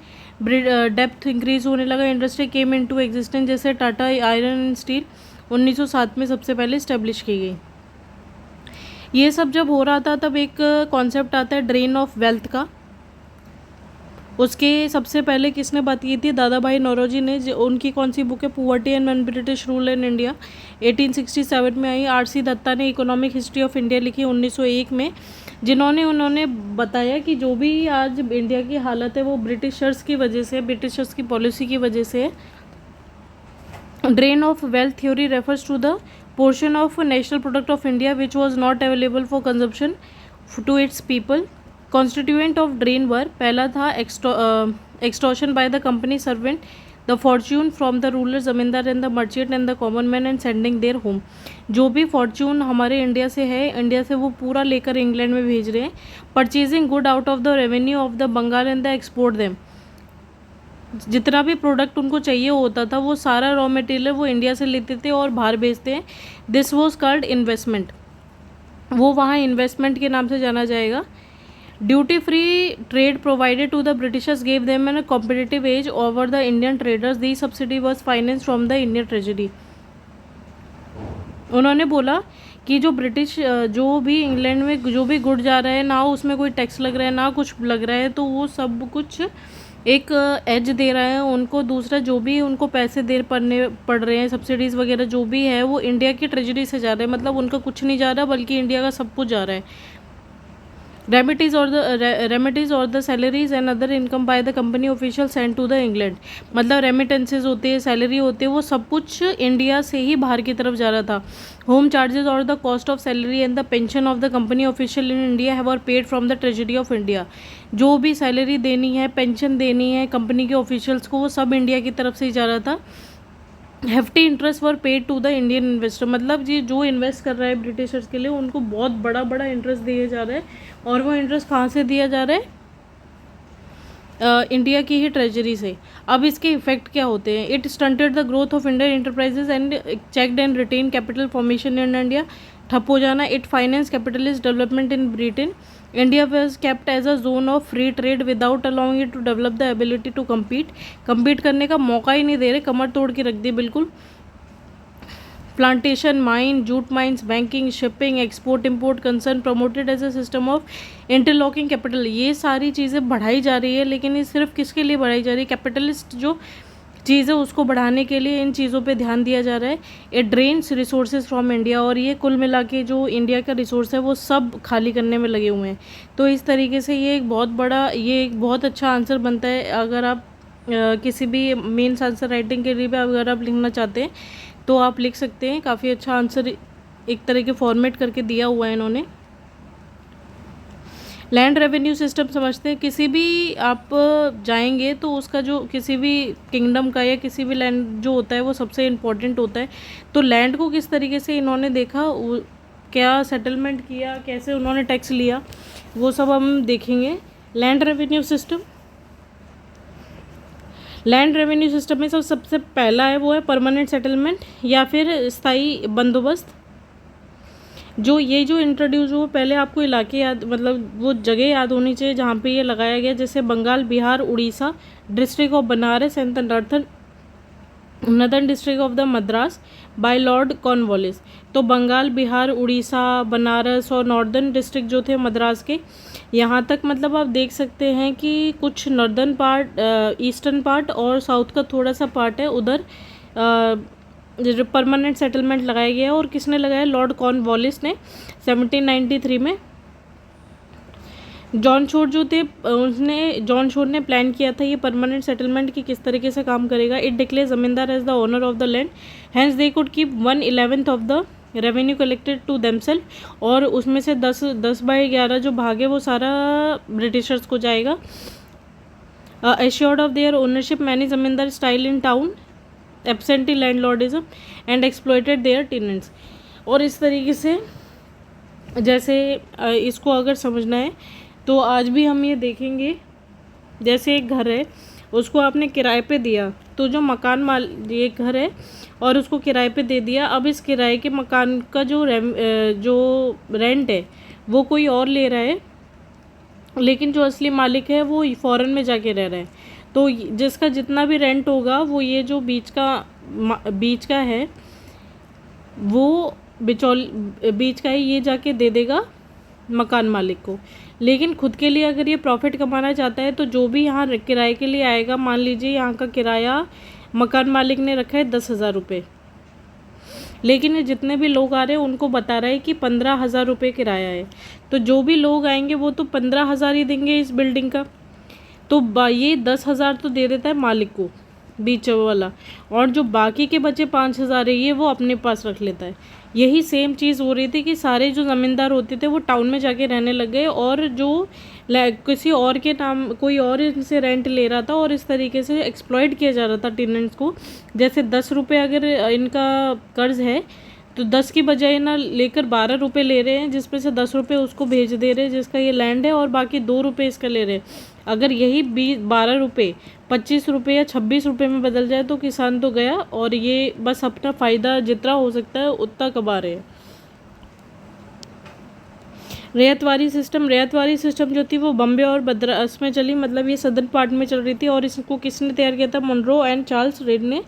depth increase होने लगा। इंडस्ट्री केम इनटू एग्जिस्टेंस, जैसे टाटा आयरन एंड स्टील 1907 में सबसे पहले इस्टेब्लिश की गई। ये सब जब हो रहा था तब एक कॉन्सेप्ट आता है ड्रेन ऑफ वेल्थ का। उसके सबसे पहले किसने बात की थी? दादा भाई नौरोजी ने। उनकी कौन सी बुक है? Poverty and non British rule in India, 1867 में आई। आर.सी. दत्ता ने इकोनॉमिक हिस्ट्री ऑफ इंडिया लिखी 1901 में, उन्होंने बताया कि जो भी आज इंडिया की हालत है वो ब्रिटिशर्स की वजह से, ब्रिटिशर्स की पॉलिसी की वजह से है। Drain of wealth theory refers to the portion of national product of India which was not available for consumption to its people. Constituent of drain were, पहला था extortion by the company servant the fortune from the ruler zamindar and the merchant and the common man and sending their home. जो भी Fortune हमारे India से है, India से वो पूरा लेकर इंग्लैंड में भेज रहे हैं। Purchasing good out of the revenue of the Bengal and the export them, जितना भी प्रोडक्ट उनको चाहिए होता था वो सारा रॉ मटेरियल वो इंडिया से लेते थे और बाहर भेजते हैं। दिस वॉज कॉल्ड इन्वेस्टमेंट, वो वहाँ इन्वेस्टमेंट के नाम से जाना जाएगा। Duty free trade provided to the britishers gave them an competitive edge over the Indian traders. The subsidy was finance from the Indian treasury. उन्होंने बोला कि जो ब्रिटिश जो भी इंग्लैंड में जो भी गुड जा रहा है, ना उसमें कोई टैक्स लग रहा है ना कुछ लग रहा है, तो वो सब कुछ एक एज दे रहा है उनको। दूसरा जो भी उनको पैसे पड़ रहे हैं, सब्सिडीज़ वगैरह जो भी है वो इंडिया की ट्रेजरी से जा रहा है, मतलब उनका कुछ नहीं जा रहा बल्कि इंडिया का सब कुछ जा रहा है। रेमिटीज और the salaries and other income by the company official send to the England. मतलब रेमिटेंसेज होते हैं, सैलरी होते हैं, वो सब कुछ इंडिया से ही बाहर की तरफ जा रहा था। होम चार्जेस और the cost of salary and the pension of the company official in India have are paid from the treasury of India. जो भी सैलरी देनी है, पेंशन देनी है कंपनी के ऑफिशियल्स को, वो सब इंडिया की तरफ से ही जा रहा था। Hefty interest were paid to the Indian investor. मतलब जी जो इन्वेस्ट कर रहा है ब्रिटिशर्स के लिए, उनको बहुत बड़ा बड़ा इंटरेस्ट दिया जा रहा है। और वो इंटरेस्ट कहाँ से दिया जा रहा है? इंडिया की ही ट्रेजरी से। अब इसके इफेक्ट क्या होते हैं? It stunted the growth of Indian enterprises and checked and retain capital formation in India. ठप हो जाना। It finance capitalist development in Britain. India was kept as a zone of free trade without allowing it to develop the ability to compete करने का मौका ही नहीं दे रहे, कमर तोड़ के रख दी बिल्कुल। Plantation, mine, jute mines, banking, shipping, export import concern promoted as a system of interlocking capital. ये सारी चीज़ें बढ़ाई जा रही है, लेकिन ये सिर्फ किसके लिए बढ़ाई जा रही है? कैपिटलिस्ट जो चीज़ है उसको बढ़ाने के लिए इन चीज़ों पे ध्यान दिया जा रहा है। It drains resources from India. और ये कुल मिला के जो इंडिया का रिसोर्स है वो सब खाली करने में लगे हुए हैं। तो इस तरीके से ये एक बहुत अच्छा आंसर बनता है। अगर आप किसी भी मेंस आंसर राइटिंग के लिए भी अगर आप लिखना चाहते हैं तो आप लिख सकते हैं। काफ़ी अच्छा आंसर एक तरह के फॉर्मेट करके दिया हुआ है इन्होंने। लैंड रेवेन्यू सिस्टम समझते हैं। किसी भी आप जाएंगे तो उसका जो किसी भी किंगडम का या किसी भी लैंड जो होता है वो सबसे इम्पोर्टेंट होता है। तो लैंड को किस तरीके से इन्होंने देखा, क्या सेटलमेंट किया, कैसे उन्होंने टैक्स लिया, वो सब हम देखेंगे। लैंड रेवेन्यू सिस्टम में सबसे पहला है वो है परमानेंट सेटलमेंट या फिर स्थायी बंदोबस्त। जो इंट्रोड्यूस हुआ, पहले आपको इलाके याद, मतलब वो जगह याद होनी चाहिए जहाँ पे ये लगाया गया। जैसे Bengal, Bihar, Orissa, district of Banaras and northern district of the Madras by Lord Cornwallis. तो बंगाल, बिहार, उड़ीसा, बनारस और नॉर्दर्न डिस्ट्रिक्ट जो थे मद्रास के, यहाँ तक मतलब आप देख सकते हैं कि कुछ नॉर्दर्न पार्ट, ईस्टर्न पार्ट और साउथ का थोड़ा सा पार्ट है, उधर परमानेंट सेटलमेंट लगाया गया। और किसने लगाया? लॉर्ड कॉर्नवालिस ने 1793 में। जॉन शोर जो थे जॉन शोर ने प्लान किया था ये परमानेंट सेटलमेंट की किस तरीके से काम करेगा। It declare zamindar as the owner of the land, hence they could keep 1/11 of the revenue collected to themselves. और उसमें से 10/11 जो भाग है वो सारा ब्रिटिशर्स को जाएगा। Assured of their ownership, many zamindar style in town absentee landlordism and exploited their tenants. और इस तरीके से जैसे इसको अगर समझना है तो आज भी हम ये देखेंगे। जैसे एक घर है, उसको आपने किराए पे दिया, तो जो मकान माल, ये घर है और उसको किराए पे दे दिया। अब इस किराए के मकान का जो रेंट है वो कोई और ले रहा है, लेकिन जो असली मालिक है वो फॉरेन में जाके रह रहा है। तो जिसका जितना भी रेंट होगा वो ये जो बीच का है वो बीच का ही ये जाके दे देगा मकान मालिक को। लेकिन खुद के लिए अगर ये प्रॉफिट कमाना चाहता है तो जो भी यहाँ किराए के लिए आएगा, मान लीजिए यहाँ का किराया मकान मालिक ने रखा है 10,000 रुपये, लेकिन ये जितने भी लोग आ रहे हैं उनको बता रहा है कि 15,000 रुपये किराया है। तो जो भी लोग आएंगे वो तो 15,000 ही देंगे इस बिल्डिंग का। तो ये 10,000 तो दे देता है मालिक को, बीच वाला, और जो बाकी के बचे 5,000 है ये वो अपने पास रख लेता है। यही सेम चीज़ हो रही थी कि सारे जो ज़मींदार होते थे वो टाउन में जाके रहने लग गए, और जो किसी और के नाम कोई और इनसे रेंट ले रहा था, और इस तरीके से एक्सप्लॉइट किया जा रहा था टेनेंट्स को। जैसे 10 रुपये अगर इनका कर्ज है तो 10 की बजाय ना लेकर 12 रुपये ले रहे हैं, जिसमें से 10 रुपये उसको भेज दे रहे हैं जिसका ये लैंड है, और बाकी 2 रुपये इसका ले रहे हैं। अगर यही 12 रुपये 25 रुपये या 26 रुपये में बदल जाए तो किसान तो गया, और ये बस अपना फ़ायदा जितना हो सकता है उतना कमा रहे हैं। रैयतवारी सिस्टम जो थी वो बम्बे और मद्रास में चली, मतलब ये सदर्न पार्ट में चल रही थी। और इसको किसने तैयार किया था? मुनरो एंड चार्ल्स रेड ने।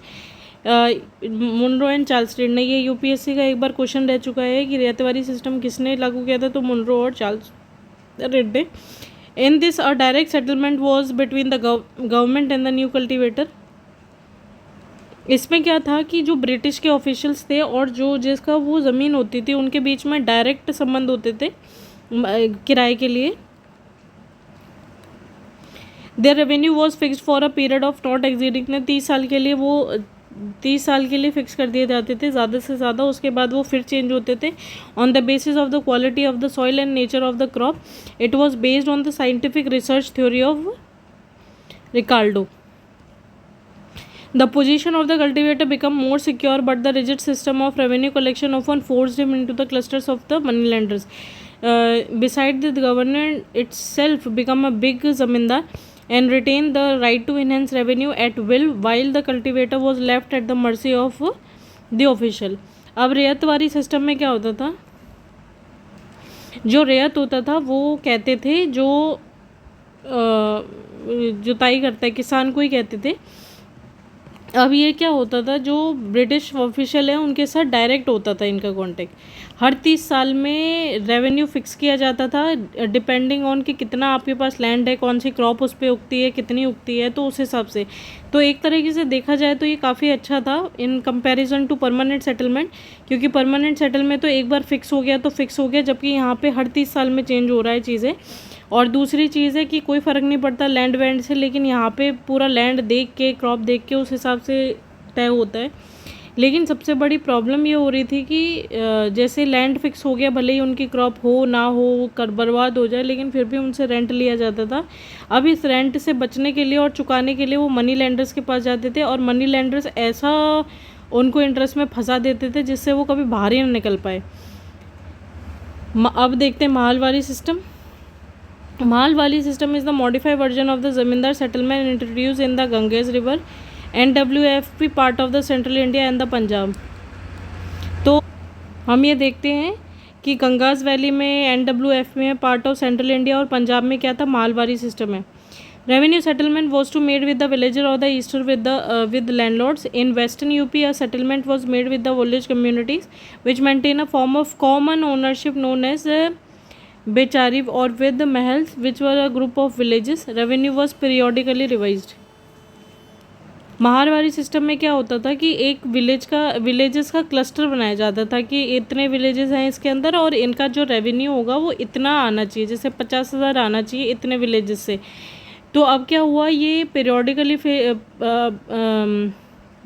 ये यूपीएससी का एक बार क्वेश्चन रह चुका है कि रैयतवारी सिस्टम किसने लागू किया था, तो मुनरो और चार्ल्स रेड ने। In this a direct settlement was between the government and the new cultivator. इसमें क्या था कि जो ब्रिटिश के ऑफिशियल्स थे और जो जिसका वो ज़मीन होती थी उनके बीच में डायरेक्ट संबंध होते थे किराए के लिए, their revenue was fixed for a period of not exceeding ने 30 साल के लिए वो 30 साल के लिए फिक्स कर दिए जाते थे ज़्यादा से ज़्यादा, उसके बाद वो फिर चेंज होते थे on the basis of the quality of the soil and nature of the crop. It was based on the scientific research theory of Ricardo. The position of the cultivator became more secure, but the rigid system of revenue collection often forced him into the clusters of the moneylenders. Besides, the governor itself became a big zamindar and retained the right to enhance revenue at will, while the cultivator was left at the mercy of the official. अब रेयतवारी system में क्या होता था, जो रेयत होता था वो कहते थे, जो जुताई करता है किसान को ही कहते थे. अब ये क्या होता था, जो ब्रिटिश ऑफिशियल है उनके साथ डायरेक्ट होता था इनका कांटेक्ट. हर 30 साल में रेवेन्यू फिक्स किया जाता था डिपेंडिंग ऑन कि कितना आपके पास लैंड है, कौन सी क्रॉप उस पर उगती है, कितनी उगती है, तो उस हिसाब से. तो एक तरीके से देखा जाए तो ये काफ़ी अच्छा था in comparison to permanent settlement, क्योंकि परमानेंट सेटलमेंट तो एक बार फिक्स हो गया तो फिक्स हो गया, जबकि यहाँ पे हर 30 साल में चेंज हो रहा है चीज़ें. और दूसरी चीज़ है कि कोई फ़र्क नहीं पड़ता लैंड वैंड से, लेकिन यहाँ पे पूरा लैंड देख के क्रॉप देख के उस हिसाब से तय होता है. लेकिन सबसे बड़ी प्रॉब्लम ये हो रही थी कि जैसे लैंड फिक्स हो गया, भले ही उनकी क्रॉप हो ना हो, कर बर्बाद हो जाए, लेकिन फिर भी उनसे रेंट लिया जाता था. अब इस रेंट से बचने के लिए और चुकाने के लिए वो मनी लैंडर्स के पास जाते थे, और मनी लैंडर्स ऐसा उनको इंटरेस्ट में फंसा देते थे जिससे वो कभी बाहर ही ना निकल पाए. अब देखते हैं माहलवारी system. Mahalwali system is the modified version of the zamindar settlement introduced in the Ganges River NWFP part of the Central India and the Punjab. तो हम ये देखते हैं कि गंगाज वैली में NWF में पार्ट ऑफ सेंट्रल इंडिया और पंजाब में क्या था, माहलवारी सिस्टम है. Revenue settlement was to made with the villager और the estate with landlords. In western UP, a settlement was made with the village communities which maintain a form of common ownership known as बेचारी और with mahals which were a group of villages. Revenue was periodically revised. Mahalwari system में क्या होता था कि एक villages का cluster बनाया जाता था कि इतने विलेजेस हैं इसके अंदर और इनका जो रेवेन्यू होगा वो इतना आना चाहिए, जैसे 50,000 आना चाहिए इतने विलेजेस से. तो अब क्या हुआ, ये पीरियोडिकली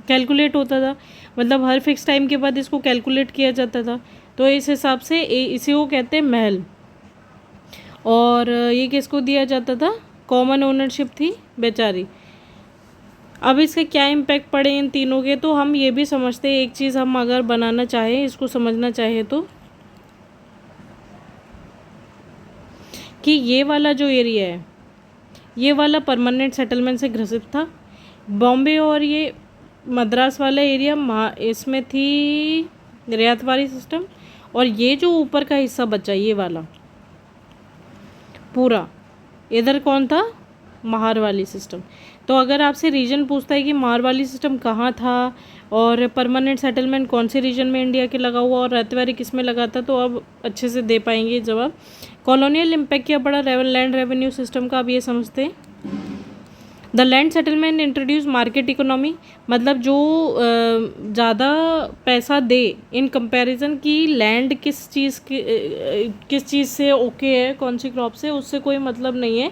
कैलकुलेट होता था, मतलब हर फिक्स टाइम के बाद इसको कैलकुलेट किया जाता था. तो इस हिसाब से इसी को कहते हैं महल. और ये किसको दिया जाता था, कॉमन ओनरशिप थी बेचारी. अब इसके क्या इम्पैक्ट पड़े इन तीनों के, तो हम ये भी समझते हैं. एक चीज़ हम अगर बनाना चाहें, इसको समझना चाहें तो, कि ये वाला जो एरिया है ये वाला परमानेंट सेटलमेंट से ग्रसित था. बॉम्बे और ये मद्रास वाला एरिया इसमें थी रियायतवारी सिस्टम, और ये जो ऊपर का हिस्सा बचा ये वाला पूरा इधर कौन था, माहलवारी सिस्टम. तो अगर आपसे रीजन पूछता है कि माहलवारी सिस्टम कहाँ था और परमानेंट सेटलमेंट कौन से रीजन में इंडिया के लगा हुआ और रेतवारी किस में लगा था, तो अब अच्छे से दे पाएंगे जवाब. कॉलोनियल इम्पैक्ट क्या पड़ा लैंड रेवेन्यू सिस्टम का, अब ये समझते हैं. The land settlement introduce market economy, मतलब जो ज़्यादा पैसा दे इन कंपैरिजन की लैंड किस चीज़ से ओके है, कौन सी क्रॉप से, उससे कोई मतलब नहीं है,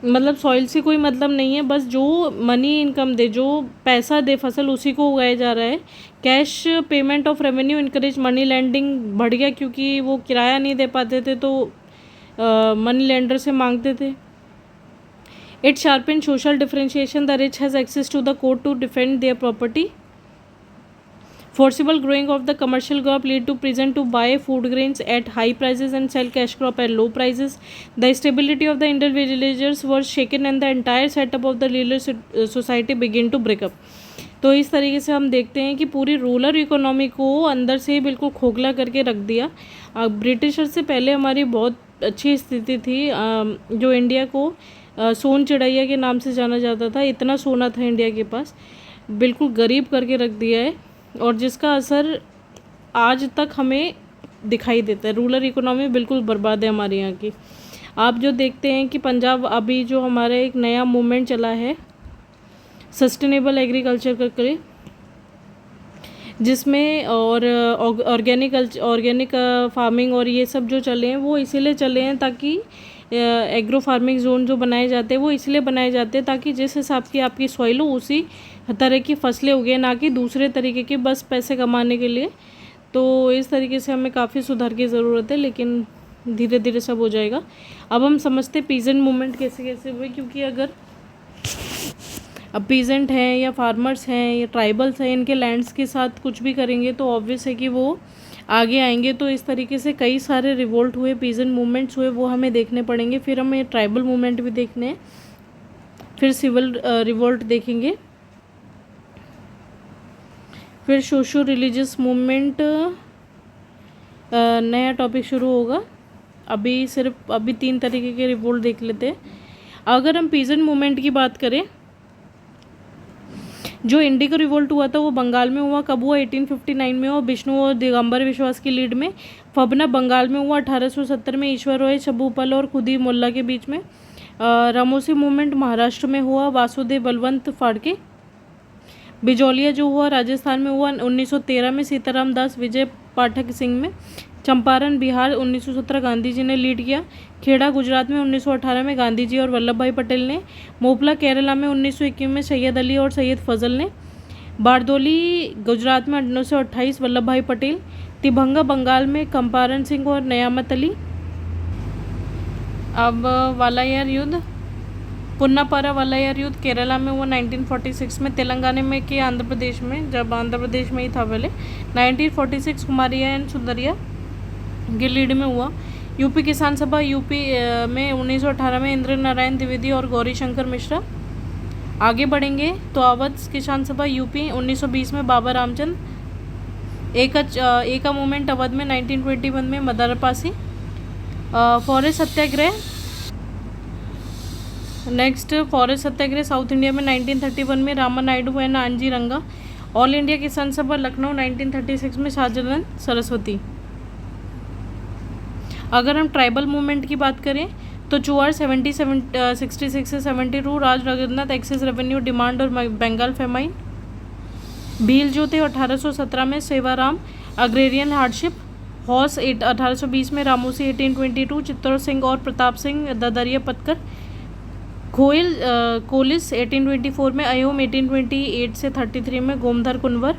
मतलब सॉइल से कोई मतलब नहीं है. बस जो मनी इनकम दे, जो पैसा दे फसल, उसी को उगाया जा रहा है. Cash payment of revenue encourage money lending बढ़ गया, क्योंकि वो किराया नहीं दे पाते थे तो मनी लैंडर से मांगते थे. It sharpened social differentiation. The rich has access to the court to defend their property. Forcible growing of the commercial crop lead to prison to buy food grains at high prices and sell cash crop at low prices. The stability of the Indian villagers was shaken and the entire setup of the rural society began to break up. तो इस तरीके से हम देखते हैं कि पूरी rural economy को अंदर से बिल्कुल खोखला करके रख दिया. ब्रिटिशर से पहले हमारी बहुत अच्छी स्थिति थी. जो इंडिया को सोन चिड़ैया के नाम से जाना जाता था, इतना सोना था इंडिया के पास, बिल्कुल गरीब करके रख दिया है, और जिसका असर आज तक हमें दिखाई देता है. रूरल इकोनॉमी बिल्कुल बर्बाद है हमारे यहाँ की. आप जो देखते हैं कि पंजाब अभी जो हमारा एक नया मूवमेंट चला है सस्टेनेबल एग्रीकल्चर करके, जिसमें और ऑर्गेनिक फार्मिंग और ये सब जो चले हैं वो इसीलिए चले हैं ताकि एग्रो फार्मिंग जोन जो बनाए जाते हैं वो इसलिए बनाए जाते हैं ताकि जिस हिसाब की आपकी सॉइल हो उसी तरह की फसलें उगे, ना कि दूसरे तरीके की बस पैसे कमाने के लिए। तो इस तरीके से हमें काफ़ी सुधार की ज़रूरत है, लेकिन धीरे धीरे सब हो जाएगा। अब हम समझते पीजेंट मूवमेंट कैसे कैसे हुए, क्योंकि अगर अब पीजेंट हैं या फार्मर्स हैं या ट्राइबल्स हैं, इनके लैंड्स के साथ कुछ भी करेंगे तो ऑब्वियस है कि वो आगे आएंगे। तो इस तरीके से कई सारे रिवोल्ट हुए, पीजेंट मूवमेंट्स हुए, वो हमें देखने पड़ेंगे। फिर हमें ट्राइबल मूवमेंट भी देखने हैं, फिर सिविल रिवोल्ट देखेंगे, फिर सोशो रिलीजियस मूवमेंट नया टॉपिक शुरू होगा। अभी 3 तरीके के रिवोल्ट देख लेते हैं। अगर हम पीजेंट मूवमेंट की बात करें, जो इंडिगो रिवोल्ट हुआ था वो बंगाल में हुआ। कब हुआ? 1859 में हुआ, विष्णु और दिगंबर विश्वास की लीड में। फबना बंगाल में हुआ 1870 में, ईश्वर रॉय छबूपल और खुदी मोल्ला के बीच में। रामोसी मूवमेंट महाराष्ट्र में हुआ, वासुदेव बलवंत फाड़के। बिजौलिया जो हुआ राजस्थान में हुआ 1913 में, सीताराम दास विजय पाठक सिंह में। चंपारण बिहार 1917 गांधी जी ने लीड किया। खेड़ा गुजरात में 1918 में गांधी जी और वल्लभ भाई पटेल ने। मोपला केरला में 1921 में सैयद अली और सैयद फजल ने। बारदोली गुजरात में 1928 वल्लभ भाई पटेल। तिभंगा बंगाल में कंपारण सिंह और नयामत अली। अब वालायर युद्ध, पुन्नापारा वालायर युद्ध केरला में हुआ 1946 में। तेलंगाना में कि आंध्र प्रदेश में, जब आंध्र प्रदेश में ही था पहले, 1946 कुमारिया एंड सुंदरिया के लीड में हुआ। यूपी किसान सभा यूपी में 1918 में इंद्र नारायण द्विवेदी और गौरी शंकर मिश्रा। आगे बढ़ेंगे तो अवध किसान सभा यूपी 1920 में बाबा रामचंद्र। एका मूवमेंट अवध में 1921 में मदारपासी। फॉरेस्ट सत्याग्रह, नेक्स्ट फॉरेस्ट सत्याग्रह साउथ इंडिया में 1931 में रामा नायडू एंड आंजी रंगा। ऑल इंडिया किसान सभा लखनऊ 1936 में शाहजानंद सरस्वती। अगर हम ट्राइबल मूवमेंट की बात करें तो चुआर 66 से 72, राज रघुनाथ एक्सेस रेवेन्यू डिमांड और बंगाल फेमाइन। भील जो थे 1817 में, सेवाराम अग्रेरियन हार्डशिप। हॉस 1820 में, रामोसी 1822, चित्तौड़ सिंह और प्रताप सिंह ददरिया पतकर। खोयल कोलिस 1824 में, अयोम 1828 से 33 में, गोमधर कुंवर।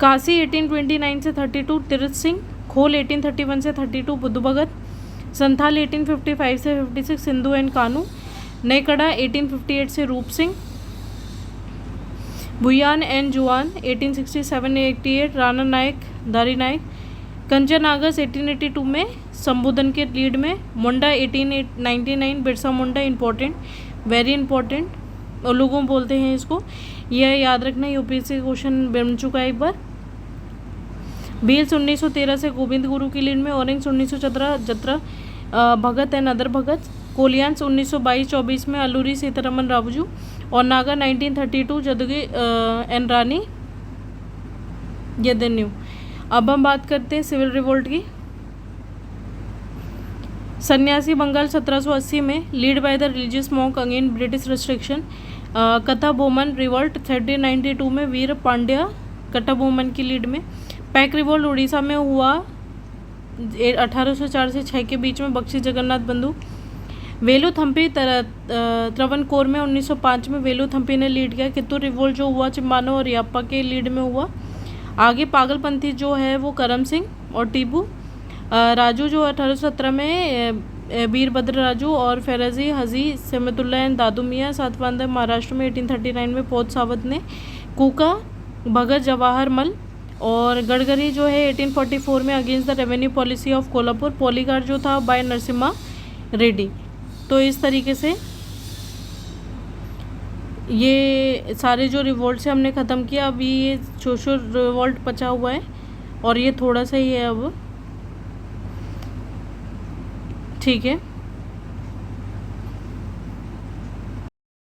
काशी 1829 से 32, तीर्थ सिंह। खोल 1831 से 32, बुद्धू भगत। संथाल 1855 से 56, सिंधु एंड कानू। नेकड़ा 1858 से रूप सिंह। भुयान एंड जुआन 1867-88, राणा नायक धारी नायक। कंचन आगस 1882 में, संबोधन के लीड में। मुंडा 1899, Birsa Munda. Important, very important लोगों बोलते हैं इसको, यह याद रखना, यूपीएससी क्वेश्चन बन चुका है एक बार। भील्स 1913 से गोविंद गुरु की लीड में। ऑरेंज 1917 जत्रा भगत एंड अदर भगत। कोलियांस 1922-24 में, अलूरी सीतारमन रावजू। और नागा 1932 जदुगी एंड रानी यदन्यू। अब हम बात करते हैं सिविल रिवोल्ट की। सन्यासी बंगाल 1780 में, lead by the religious monk again British restriction. कथा बोमन रिवोल्ट 1392 में, वीर पांड्या कथा बोमन की लीड में। पैक रिवोल्ट उड़ीसा में हुआ 1804 से 6 के बीच में, बख्शी जगन्नाथ बंधु। वेलुथम्पी त्रवनकोर में 1905 में वेलुथम्पी ने लीड किया। कित्तूर रिवोल्ट जो हुआ चिम्बानो और याप्पा के लीड में हुआ। आगे पागलपंथी जो है वो करम सिंह और टीबू। राजू जो 1817 में, वीरभद्र राजू और फेरजी हजी सेमतुल्ला एंड दादू मियाँ। सातवांदा महाराष्ट्र में 1839 में, पौध सावत ने। कूका भगत जवाहर मल। और गडकरी जो है 1844 में, against the revenue policy of Kolhapur. Poligar जो था बाय नरसिम्हा रेड्डी। तो इस तरीके से ये सारे जो रिवोल्ट से हमने ख़त्म किया। अभी ये सोशल रिवोल्ट बचा हुआ है और ये थोड़ा सा ही है अब, ठीक है।